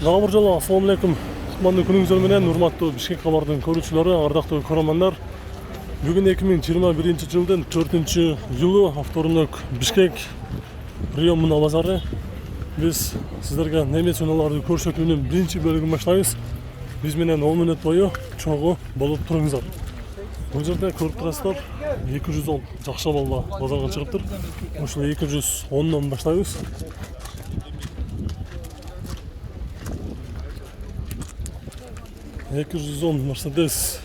Дагы бир жолу ассалому алейкум. Кутмандуу күнүңүздөр менен урматтуу Бишкек кабардын көрүүчүлөрү, ардактуу көрөрмандар. Бүгүн 2021 жылдын 4-июлу авторунок Бишкек Рио Муна базары. Биз сиздерге немец унааларды көрсөтүүнүн биринчи бөлүгүн баштайбыз. Биз менен 10 мүнөт бою чогуу болуп туруңуздар. Бул жерде көрүп турасыздар, 210 жакшы балла базарга чыгыптыр. Ошол 210дон баштайбыз. Mercedes.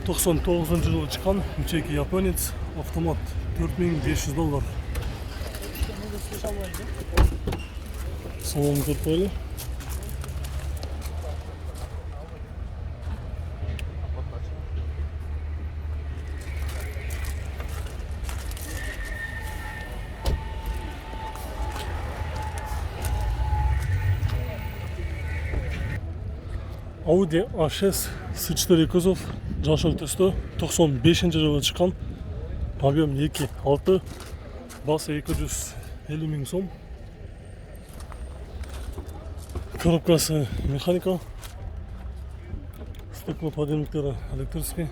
$99 жылы чыккан 3.2 японец автомат $4500. Салон көрүп коелу. Audi A6 S4 кузов жашыл түстө 95 жылы чыккан. Объем 2.6, басы 250 миң сом. Коробкасы механика. Стеклоподъемниктери электрический.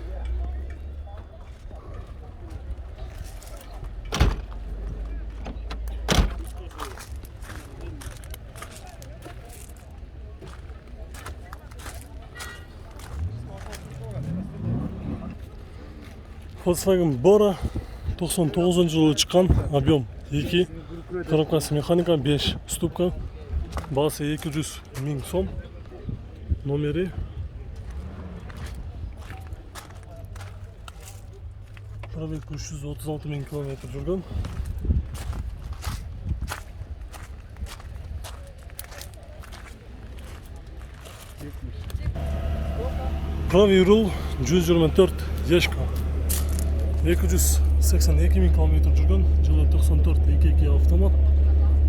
Volkswagen Bora 99 жылы чыккан, объем 2, коробкасы механика 5 ступка, басы 200 миң сом, номери пробег 336 миң километр жүргөн. Правый руль 124 ешка. 282 миң километр жүргөн, жылы 94 2.2 автомат,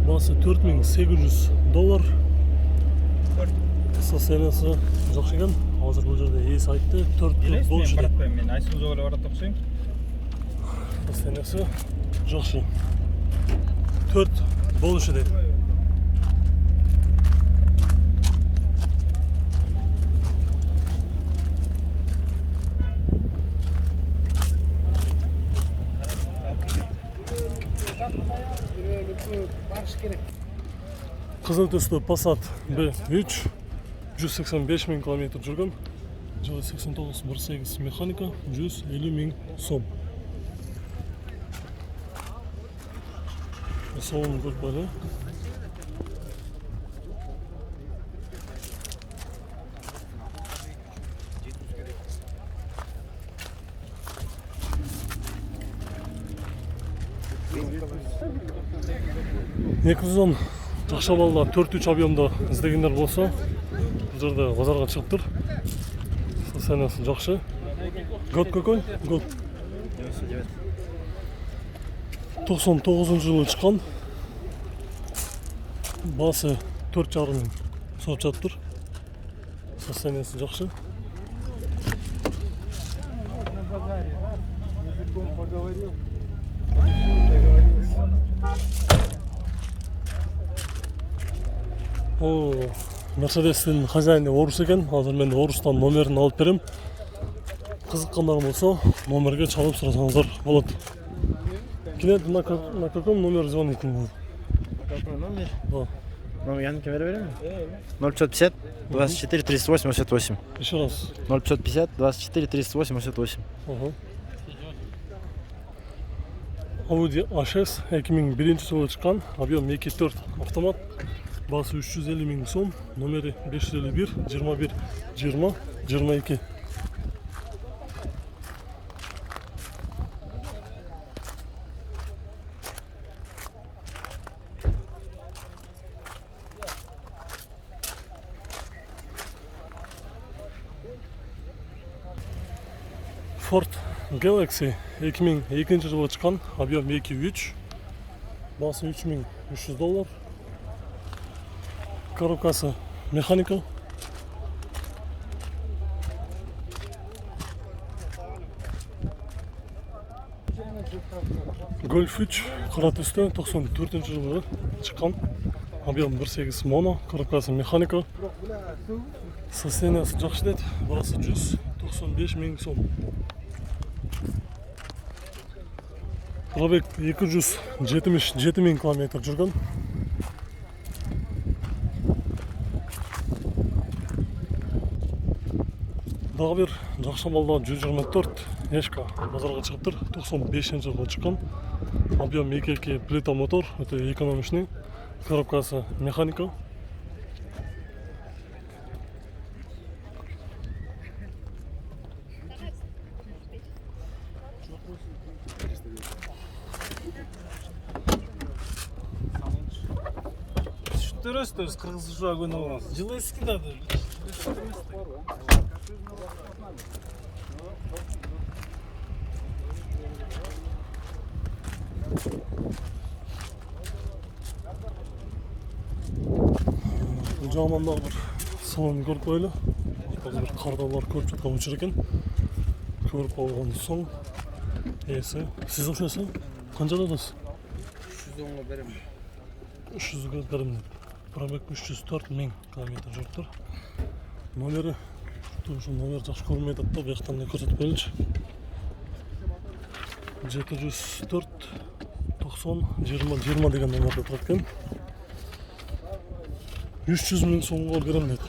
басы $4800. Состояниясы жакшы экен. Азыр бул жерде ээси айтты, 4 болушу керек. Мен Айсулуу эле барат окшойм. Состояниясы жакшы. 4 болушу дейт. Кызыл түстүү Passat B3 185 миң километр жүргөн, жылы 89-18 механика 150 миң сом. Салон көрүп коелу. Некузон жакшы балла 4-3 объемда издегендер болсо, бул жерде базарга чыгыптыр. Состояниясы жакшы. Год какой? Год 99 жылы чыккан. Басы 4,5 миң сотуп жатыптыр. Состояниясы жакшы. О, Мерседестин хозяйны орус экен. Азыр мен орустан номерин алып берем. Кызыккандар болсо, номерге чалып сурасаңыздар болот. Клиент на каком номере звонит? Какой номер? Да. Ну, я номер берем? 0550 24 38 88. Еще раз. 0550 24 38 88. Ага. Audi A6 2001 жылы чыккан, объем 2.4 автомат, басы 350 миң сом, номери 551 21 20 22. Ford Galaxy 2002 жылы чыккан, объем 2.3, басы $3300. Коробкасы механика. Golf 3 қара түсті 94 жылы шыққан. Объем 1.8 моно, коробкасы механика. Состояниесі жақсы деді. Бағасы 195 мың сом. Пробег 277 мың километр жүрген. Дағы бір жақсы балда 124 ешка базарға шығып тұр. 95 жылға шыққан. Объем 2.2 плита мотор, өте экономичный. Коробкасы механика. Дұрыс, қырғызша көні жылы ескідады. Бұл жағынан бір салон көріп қойлы. Қазір бір қардалар көріп жатқан өшір екен. Көріп алған соң есі. Сіз ақшасы қаншада дұрыс? 310-ға берем. 300-ға берем деп. Пробег 304 мың километр жүріп тұр. Номері, номер жақсы көрмейді атта, бұяқтан не көрсетіп қойылшы. 704 90 20 деген номерді тұрып кен. 300 мың соңға берем деді.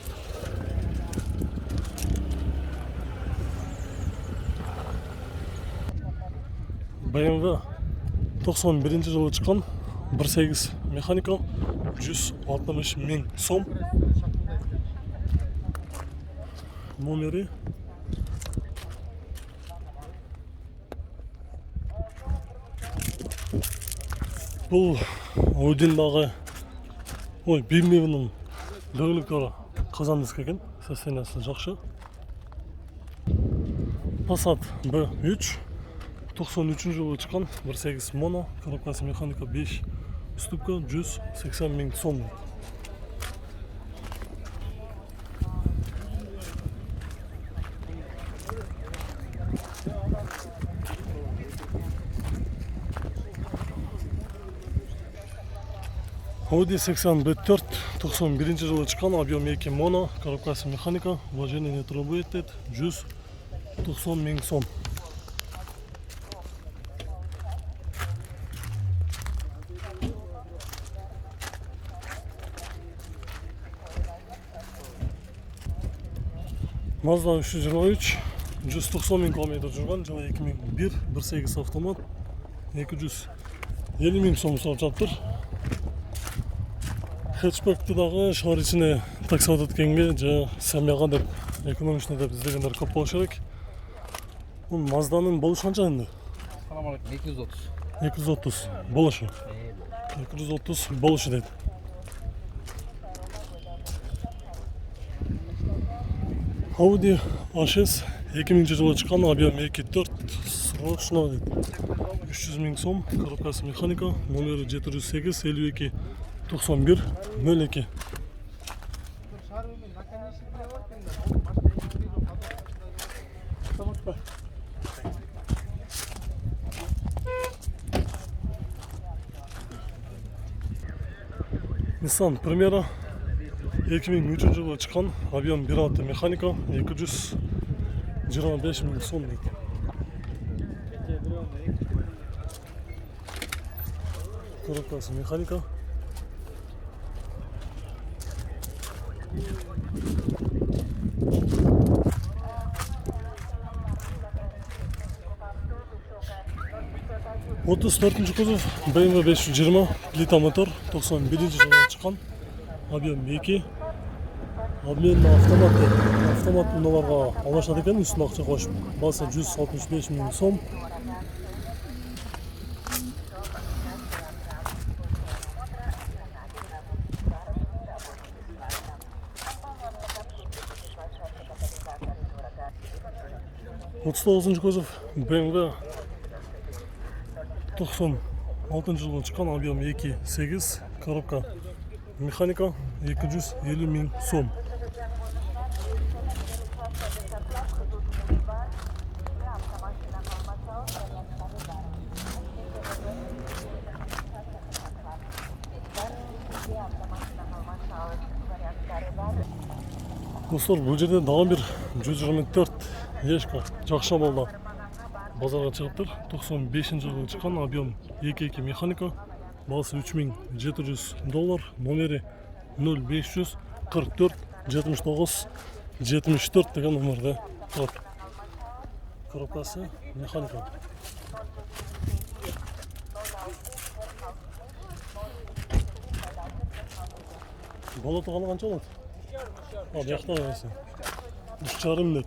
BMW 91 жылы шыққан 1.8 механика 160 мың сом. Номері бұл Audin'дағы BMW-нің дөңгелектері қазан диск екен, состояниесі жақсы. Passat B3 93 жылы шыққан 1.8 моно, коробкасы механика 5 ступка 180 мың сом. Audi 80 B4 91 жылы шыққан, объем 2 моно, коробкасы механика, вложение не трубы етеді, 190 мың сом. Mazda 323 190 мың километр жүрген, жылы 2001 1.8 автомат 250 мың сом сұрап жатыр. Хэтчбекті дағы шағыр ішіне таксиат еткенге жа сәмияға деп, экономичный деп іздегендер көп болушы керек. Бұл Mazdaның болушы қанша енді? 230. 230 болушы. 230 болушы дейді. Audi A6 2000 жылы шыққан, объем 2.4 срочно дейді. 300 мың сом, коробкасы механика, номері 708 52 91 02. Nissan Primera 2003 жылы шыққан, объем 1.6 механика 225 мың сом дейді. Коробкасы механика. Отыз төртінші кузов BMW 520 плита мотор 91 жылы шыққан, объем 2. Обмен автомат мыналарға алашады екен, үстін ақша қошып. Басы 165 мың сом. Отыз тоғызыншы кузов BMW 96 жылы шыққан, объем 2.8, коробка механика 250 мың сом. Достор, бұл жерде дагы бир 124 ешка жакшы абалда базарга чыгыптыр. 95-жылы чыккан, объем 2.2 механика, баасы $3700, номери 0544 79 74 деген номерде турат. Коробкасы механика. Балаты каны канча болот? Бияқта қайсы. 3,5 дейт.